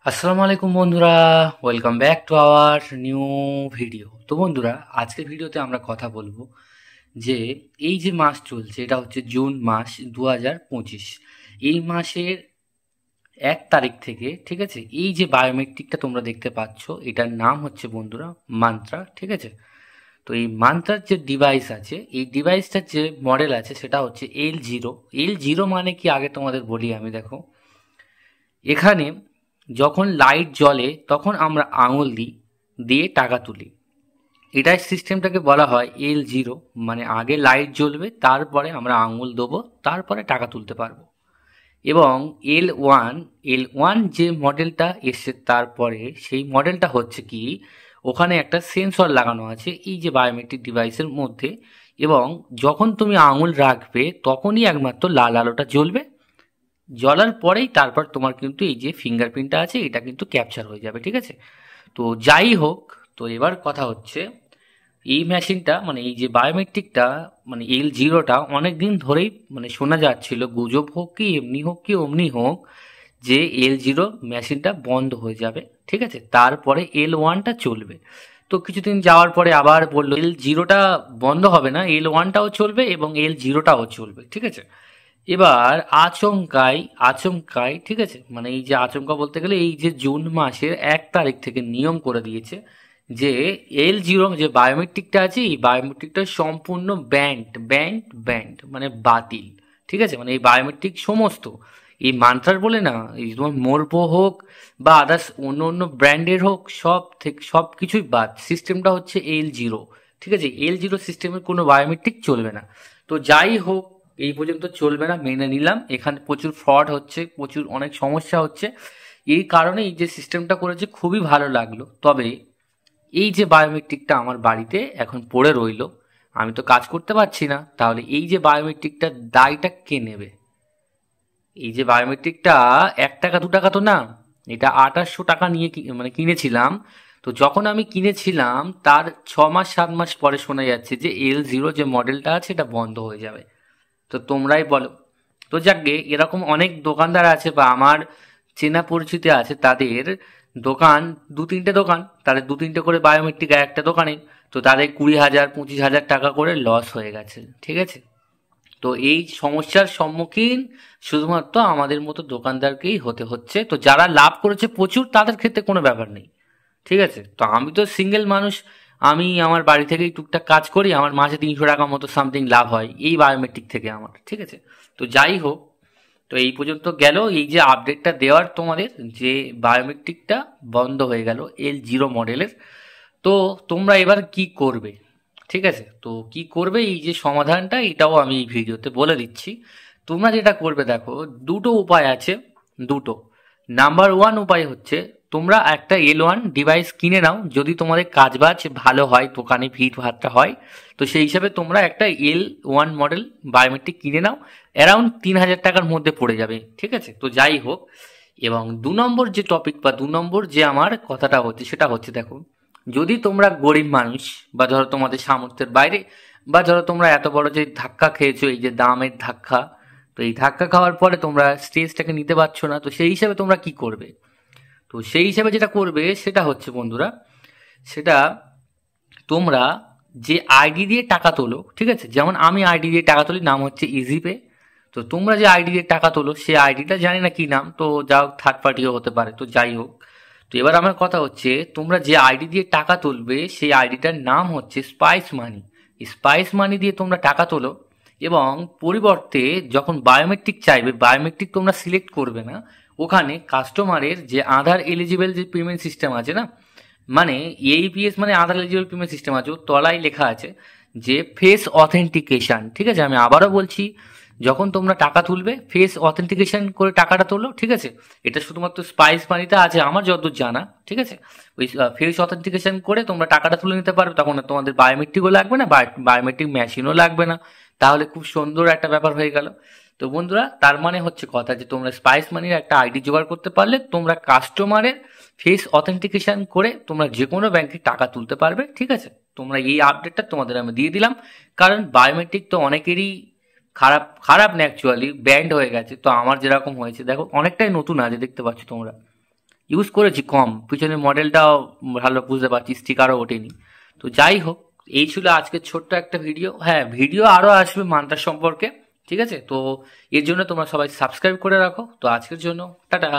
আসসালামু আলাইকুম বন্ধুরা, welcome back to our new video. তো বন্ধুরা, আজকের ভিডিওতে আমরা কথা বলবো যে এই যে মাস চলছে, এটা হচ্ছে জুন মাস 2025। এই মাসের 1 তারিখ থেকে, ঠিক আছে, এই যে বায়োমেট্রিকটা তোমরা দেখতে পাচ্ছ, এটার নাম হচ্ছে বন্ধুরা মান্ত্রা, ঠিক আছে। তো এই মান্ত্রার যে ডিভাইস আছে, এই ডিভাইসটার যে মডেল আছে সেটা হচ্ছে L0। L0 মানে কি আগে তোমাদের বলি আমি। দেখো, এখানে যখন লাইট জ্বলে তখন আমরা আঙুল দিই, দিয়ে টাকা তুলি। এটাই সিস্টেমটাকে বলা হয় L0। মানে আগে লাইট জ্বলবে, তারপরে আমরা আঙুল দেবো, তারপরে টাকা তুলতে পারবো। এবং L1, L1 যে মডেলটা এসছে তারপরে, সেই মডেলটা হচ্ছে কি, ওখানে একটা সেন্সর লাগানো আছে এই যে বায়োমেট্রিক ডিভাইসের মধ্যে। এবং যখন তুমি আঙুল রাখবে তখনই একমাত্র লাল আলোটা জ্বলবে। জ্বলার পরেই তারপর তোমার কিন্তু এই যে ফিঙ্গারপ্রিন্টটা আছে এটা কিন্তু ক্যাপচার হয়ে যাবে, ঠিক আছে। তো যাই হোক, তো এবার কথা হচ্ছে, এই মেশিনটা মানে এই যে বায়োমেট্রিকটা মানে L0টা অনেক দিন ধরেই মানে শোনা যাচ্ছিল, গুজব হোক কি এমনি হোক কি অমনি হোক, যে L0 মেশিনটা বন্ধ হয়ে যাবে, ঠিক আছে, তারপরে L1টা চলবে। তো কিছুদিন যাওয়ার পরে আবার বললো L0টা বন্ধ হবে না, L1টাও চলবে এবং L0টাও চলবে, ঠিক আছে। এবার আচমকাই আচমকাই, ঠিক আছে, মানে এই যে আচমকা বলতে গেলে এই যে জুন মাসের 1 তারিখ থেকে নিয়ম করে দিয়েছে যে L0 যে বায়োমেট্রিকটা আছে, এই বায়োমেট্রিকটা সম্পূর্ণ ব্যান্ড মানে বাতিল, ঠিক আছে। মানে এই বায়োমেট্রিক সমস্ত এই মান্ত্রার বলে না, এই তোমার মোরপো হোক বা আদার্স অন্য অন্য ব্র্যান্ডের হোক, সব থেকে সব কিছুই বাদ। সিস্টেমটা হচ্ছে L0, ঠিক আছে। L0 সিস্টেমের কোনো বায়োমেট্রিক চলবে না। তো যাই হোক, এই পর্যন্ত চলবে না মেনে নিলাম। এখানে প্রচুর ফ্রড হচ্ছে, প্রচুর অনেক সমস্যা হচ্ছে। এই কারণে এই যে সিস্টেমটা করেছে খুবই ভালো লাগলো। তবে এই যে বায়োমেট্রিকটা আমার বাড়িতে এখন পড়ে রইলো, আমি তো কাজ করতে পারছি না, তাহলে এই যে বায়োমেট্রিকটার দায়টা কে নেবে? এই যে বায়োমেট্রিকটা 1 টাকা 2 টাকা তো না, এটা 2800 টাকা নিয়ে মানে কিনেছিলাম। তো যখন আমি কিনেছিলাম তার 6 মাস 7 মাস পরে শোনা যাচ্ছে যে L0 যে মডেলটা আছে এটা বন্ধ হয়ে যাবে। তো তোমরাই বলো। তো যাকগে, এরকম অনেক দোকানদার আছে বা আমার চেনা পরিচিতি আছে, তাদের দোকান 2-3টে দোকান, তাদের 2-3টে করে বায়োমেট্রিক একটা দোকানে। তো তাদের 20,000 25,000 টাকা করে লস হয়ে গেছে, ঠিক আছে। তো এই সমস্যার সম্মুখীন শুধুমাত্র আমাদের মতো দোকানদারকেই হতে হচ্ছে। তো যারা লাভ করেছে প্রচুর, তাদের ক্ষেত্রে কোনো ব্যাপার নেই, ঠিক আছে। তো আমি তো সিঙ্গেল মানুষ, আমি আমার বাড়ি থেকেই টুকটাক কাজ করি, আমার মাসে 300 টাকা মতো সামথিং লাভ হয় এই বায়োমেট্রিক থেকে আমার, ঠিক আছে। তো যাই হোক, তো এই পর্যন্ত গেল এই যে আপডেটটা দেওয়ার তোমাদের, যে বায়োমেট্রিকটা বন্ধ হয়ে গেল L0 মডেলের। তো তোমরা এবার কি করবে, ঠিক আছে। তো কি করবে এই যে সমাধানটা, এটাও আমি এই ভিডিওতে বলে দিচ্ছি। তোমরা যেটা করবে, দেখো, দুটো উপায় আছে, দুটো। নাম্বার 1 উপায় হচ্ছে, তোমরা একটা L1 ডিভাইস কিনে নাও, যদি তোমাদের কাজবাজ ভালো হয়, দোকানে ভিড় ভাট্টা হয়, তো সেই হিসাবে তোমরা একটা L1 মডেল বায়োমেট্রিক কিনে নাও। অ্যারাউন্ড 3,000 টাকার মধ্যে পড়ে যাবে, ঠিক আছে। তো যাই হোক, এবং 2 নম্বর যে টপিক বা 2 নম্বর যে আমার কথাটা হচ্ছে সেটা হচ্ছে, দেখো, যদি তোমরা গরিব মানুষ বা ধরো তোমাদের সামর্থ্যের বাইরে, বা ধরো তোমরা এত বড় যে ধাক্কা খেয়েছো, এই যে দামের ধাক্কা, তো এই ধাক্কা খাওয়ার পরে তোমরা স্টেজটাকে নিতে পারছো না, তো সেই হিসাবে তোমরা কি করবে? তো সেই হিসাবে যেটা করবে সেটা হচ্ছে বন্ধুরা, সেটা তোমরা যে আইডি দিয়ে টাকা তোলো, ঠিক আছে, যেমন আমি আইডি দিয়ে টাকা তুলি, নাম হচ্ছে ইজিপে। তো তোমরা যে আইডি দিয়ে টাকা তোলো, সেই আইডিটা জানি না কি নাম, তো যা হোক, থার্ড পার্টিও হতে পারে, তো যাই হোক। তো এবার আমার কথা হচ্ছে, তোমরা যে আইডি দিয়ে টাকা তুলবে সেই আইডিটার নাম হচ্ছে স্পাইস মানি। স্পাইস মানি দিয়ে তোমরা টাকা তোলো, এবং পরিবর্তে যখন বায়োমেট্রিক চাইবে, বায়োমেট্রিক তোমরা সিলেক্ট করবে না, ওখানে কাস্টমারের যে আধার এলিজিবল যে পেমেন্ট সিস্টেম আছে না, মানে এইপিএস মানে আধার এলিজিবল পেমেন্ট সিস্টেম আছে, ওর তলায় লেখা আছে যে ফেস অথেন্টিকেশন, ঠিক আছে। আমি আবারও বলছি, যখন তোমরা টাকা তুলবে ফেস অথেন্টিকেশন করে টাকাটা তোলো, ঠিক আছে। এটা শুধুমাত্র স্পাইস মানিতে আছে আমার যতদূর জানা, ঠিক আছে। ওই ফেস অথেন্টিকেশন করে তোমরা টাকাটা তুলে নিতে পারবে, তখন আর তোমাদের বায়োমেট্রিকও লাগবে না, বায়োমেট্রিক মেশিনও লাগবে না। তাহলে খুব সুন্দর একটা ব্যাপার হয়ে গেল। তো বন্ধুরা, তার মানে হচ্ছে কথা যে তোমরা স্পাইস মানির একটা আইডি জোগাড় করতে পারলে তোমরা কাস্টমারের ফেস অথেন্টিকেশন করে তোমরা যে কোনো ব্যাংকে টাকা তুলতে পারবে, ঠিক আছে। তোমরা এই আপডেটটা তোমাদের আমি দিয়ে দিলাম, কারণ বায়োমেট্রিক তো অনেকেরই খারাপ খারাপ না, অ্যাকচুয়ালি ব্যান্ড হয়ে গেছে। তো আমার যেরকম হয়েছে, দেখো, অনেকটাই নতুন আছে, দেখতে পাচ্ছ তোমরা। ইউজ করেছি কম, পিছনের মডেলটাও ভালো বুঝতে পারছি, স্টিকারও ওঠেনি। তো যাই হোক, এই ছিল আজকের ছোট্ট একটা ভিডিও। হ্যাঁ, ভিডিও আরও আসবে মান্ত্রা সম্পর্কে, ঠিক আছে? তো এর জন্য তোমরা সবাই সাবস্ক্রাইব করে রাখো। তো আজকের জন্য টাটা।